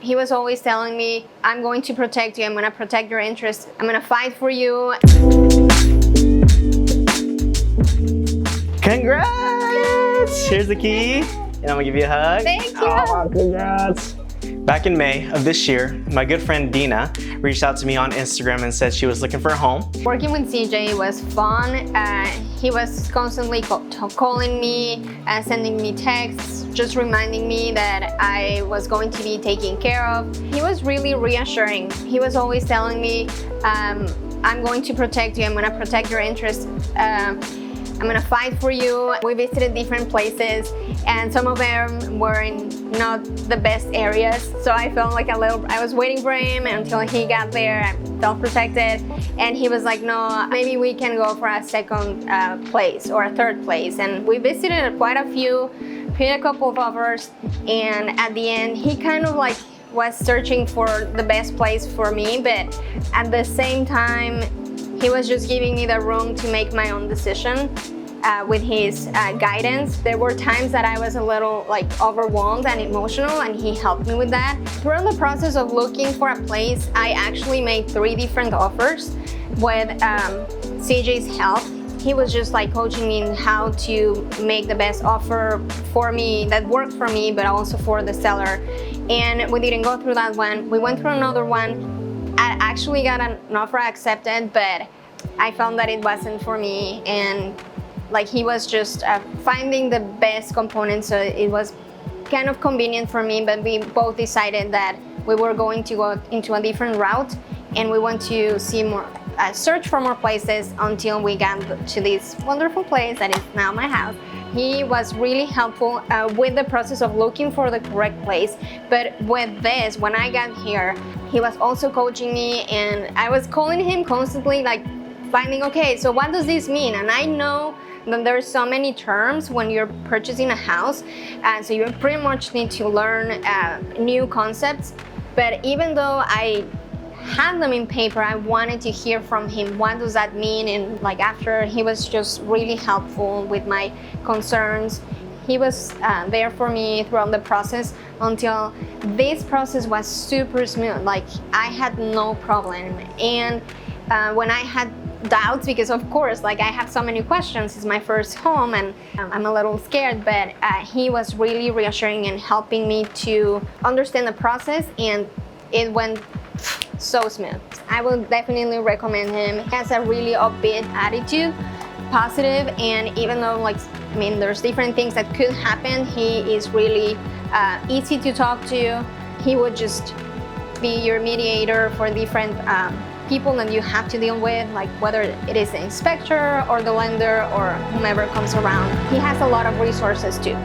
He was always telling me, I'm going to protect you, I'm going to protect your interests, I'm going to fight for you. Congrats! Here's the key, and I'm gonna give you a hug. Thank you. Oh, congrats. Back in May of this year, my good friend Dinna reached out to me on Instagram and said she was looking for a home. Working with CJ was fun. He was constantly calling me, sending me texts, just reminding me that I was going to be taken care of. He was really reassuring. He was always telling me, I'm going to protect you, I'm going to protect your interests. I'm gonna fight for you. We visited different places and some of them were in not the best areas. So I felt like I was waiting for him until he got there. I felt protected. And he was like, no, maybe we can go for a second place or a third place. And we visited quite a few, put a couple of offers. And at the end, he kind of like was searching for the best place for me. But at the same time, he was just giving me the room to make my own decision with his guidance. There were times that I was a little like overwhelmed and emotional, and he helped me with that. Throughout the process of looking for a place, I actually made 3 different offers with CJ's help. He was just like coaching me in how to make the best offer for me that worked for me, but also for the seller. And we didn't go through that one. We went through another one. I actually got an offer accepted, but I found that it wasn't for me, and like he was just finding the best components, so it was kind of convenient for me, but we both decided that we were going to go into a different route, and we went to see more, search for more places until we got to this wonderful place that is now my house. He was really helpful with the process of looking for the correct place, but with this, when I got here, he was also coaching me, and I was calling him constantly, like finding, okay, so what does this mean? And I know that there's so many terms when you're purchasing a house, and so you pretty much need to learn new concepts. But even though I had them in paper, I wanted to hear from him, what does that mean? And like after, he was just really helpful with my concerns. He was there for me throughout the process until this process was super smooth. Like I had no problem. And when I had doubts, because of course, like I have so many questions, it's my first home and I'm a little scared, but he was really reassuring and helping me to understand the process, and it went so smooth. I will definitely recommend him. He has a really upbeat attitude, positive, and even though there's different things that could happen, he is really easy to talk to. He would just be your mediator for different people that you have to deal with, like whether it is the inspector or the lender or whomever comes around. He has a lot of resources too.